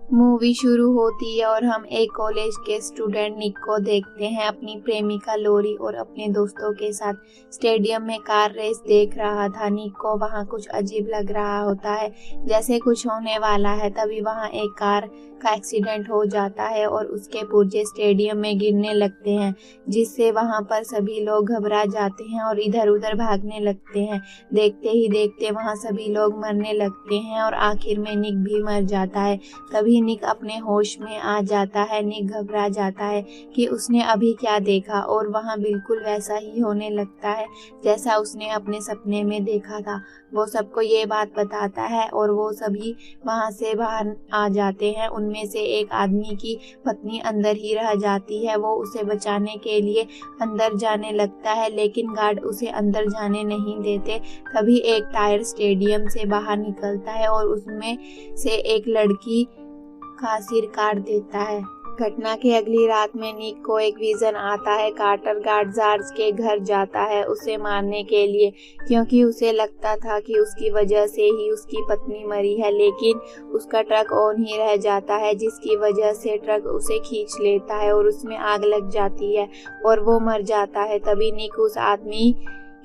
Movie शुरू होती है और हम एक कॉलेज के स्टूडेंट निक को देखते हैं अपनी प्रेमिका लोरी और अपने दोस्तों के साथ स्टेडियम में कार रेस देख रहा था। निक को वहां कुछ अजीब लग रहा होता है, जैसे कुछ होने वाला है। तभी वहां एक कार का एक्सीडेंट हो जाता है और उसके पुर्जे स्टेडियम में गिरने लगते हैं, जिससे वहां पर सभी लोग घबरा जाते हैं और इधर उधर भागने लगते हैं। देखते ही देखते वहां सभी लोग मरने लगते हैं और आखिर में निक भी मर जाता है। तभी निक अपने होश में आ जाता है। निक घबरा जाता है कि उसने अभी क्या देखा और वहां बिल्कुल वैसा ही होने लगता है जैसा उसने अपने सपने में देखा था। वो सबको ये बात बताता है और वो सभी वहां से बाहर आ जाते हैं। उनमें से एक आदमी की पत्नी अंदर ही रह जाती है। वो उसे बचाने के लिए अंदर जाने लगता है, लेकिन गार्ड उसे अंदर जाने नहीं देते। तभी एक टायर स्टेडियम से बाहर निकलता है और उसमें से एक लड़की का सिर काट देता है। घटना की अगली रात में निक को एक विजन आता है। कार्टर गार्ड जॉर्ज के घर जाता है उसे मारने के लिए, क्योंकि उसे लगता था कि उसकी वजह से ही उसकी पत्नी मरी है। लेकिन उसका ट्रक ऑन ही रह जाता है, जिसकी वजह से ट्रक उसे खींच लेता है और उसमें आग लग जाती है और वो मर जाता है। तभी निक उस आदमी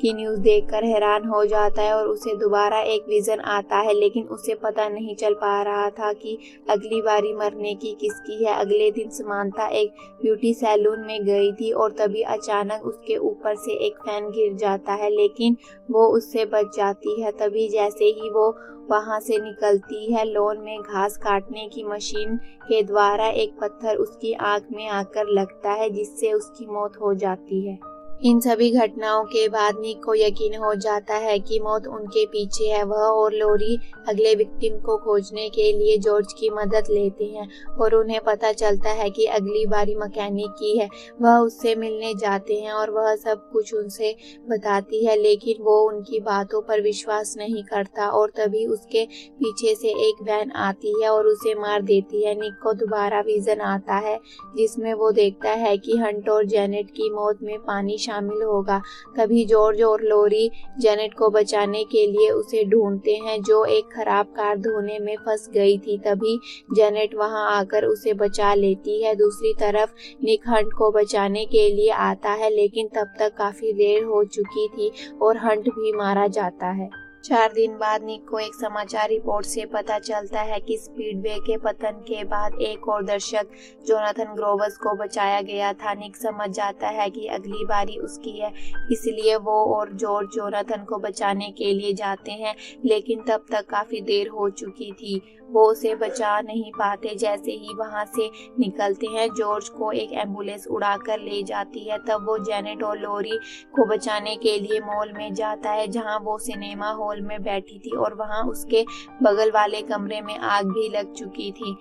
की न्यूज़ देखकर हैरान हो जाता है और उसे दोबारा एक विजन आता है, लेकिन उसे पता नहीं चल पा रहा था कि अगली बारी मरने की किसकी है। अगले दिन समांथा एक ब्यूटी सैलून में गई थी और तभी अचानक उसके ऊपर से एक फैन गिर जाता है, लेकिन वो उससे बच जाती है। तभी जैसे ही वो वहां से निकलती है, लॉन में घास काटने की मशीन के द्वारा एक पत्थर उसकी आंख में आकर लगता है, जिससे उसकी मौत हो जाती है। इन सभी घटनाओं के बाद निक को यकीन हो जाता है कि मौत उनके पीछे है। वह और लोरी अगले विक्टिम को खोजने के लिए जॉर्ज की मदद लेते हैं और उन्हें पता चलता है कि अगली बारी मैकेनिक की है। वह उससे मिलने जाते हैं और वह सब कुछ उनसे बताती है, लेकिन वो उनकी बातों पर विश्वास नहीं करता। और तभी उसके पीछे से एक वैन आती है और उसे मार देती है। निक को दोबारा विजन आता है, जिसमें वो देखता है कि हंट और जेनेट की मौत में पानी शामिल होगा। तभी जॉर्ज और लोरी जेनेट को बचाने के लिए उसे ढूंढते हैं, जो एक खराब कार धोने में फंस गई थी। तभी जेनेट वहां आकर उसे बचा लेती है। दूसरी तरफ निक हंट को बचाने के लिए आता है, लेकिन तब तक काफी देर हो चुकी थी और हंट भी मारा जाता है। 4 दिन बाद निक को एक समाचार रिपोर्ट से पता चलता है कि स्पीडवे के पतन के बाद एक और दर्शक जोनाथन ग्रोवर्स को बचाया गया था। निक समझ जाता है कि अगली बारी उसकी है, इसलिए वो और जॉर्ज जोनाथन को बचाने के लिए जाते हैं, लेकिन तब तक काफी देर हो चुकी थी। वो उसे बचा नहीं पाते। जैसे ही वहां से निकलते हैं, जॉर्ज को एक एम्बुलेंस उड़ाकर ले जाती है। तब वो जेनेट और लोरी को बचाने के लिए मॉल में जाता है, जहां वो सिनेमा हॉल में बैठी थी और वहां उसके बगल वाले कमरे में आग भी लग चुकी थी।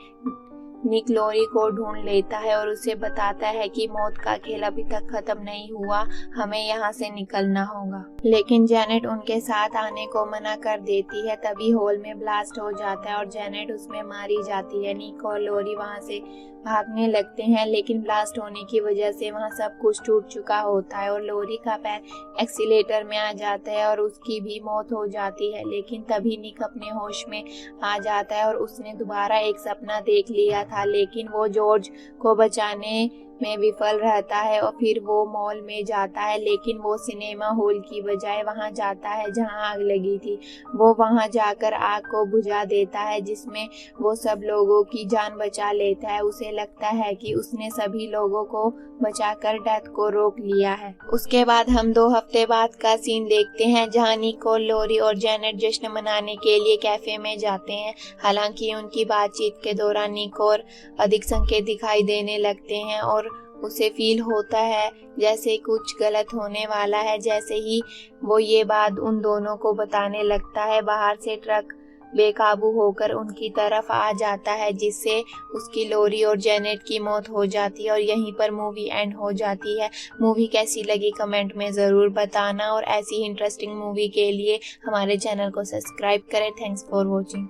निक लोरी को ढूंढ लेता है और उसे बताता है कि मौत का खेल अभी तक खत्म नहीं हुआ, हमें यहाँ से निकलना होगा। लेकिन जेनेट उनके साथ आने को मना कर देती है। तभी हॉल में ब्लास्ट हो जाता है और जेनेट उसमें मारी जाती है। निक और लोरी वहाँ से भागने लगते हैं, लेकिन ब्लास्ट होने की वजह से वहाँ सब कुछ टूट चुका होता है और लोरी का पैर एक्सीलेटर में आ जाता है और उसकी भी मौत हो जाती है। लेकिन तभी निक अपने होश में आ जाता है और उसने दोबारा एक सपना देख लिया था, लेकिन वो जॉर्ज को बचाने में विफल रहता है और फिर वो मॉल में जाता है, लेकिन वो सिनेमा हॉल की बजाय वहां जाता है जहां आग लगी थी। वो वहां जाकर आग को बुझा देता है, जिसमें वो सब लोगों की जान बचा लेता है। उसे लगता है कि उसने सभी लोगों को बचाकर डेथ को रोक लिया है। उसके बाद हम 2 हफ्ते बाद का सीन देखते हैं, जहां निक और लोरी और जेनेट जश्न मनाने के लिए कैफे में जाते हैं। हालांकि उनकी बातचीत के दौरान निक और अधिक संकेत दिखाई देने लगते हैं और उसे फील होता है जैसे कुछ गलत होने वाला है। जैसे ही वो ये बात उन दोनों को बताने लगता है, बाहर से ट्रक बेकाबू होकर उनकी तरफ आ जाता है, जिससे उसकी लोरी और जेनेट की मौत हो जाती है और यहीं पर मूवी एंड हो जाती है। मूवी कैसी लगी कमेंट में ज़रूर बताना और ऐसी ही इंटरेस्टिंग मूवी के लिए हमारे चैनल को सब्सक्राइब करें। Thanks for watching.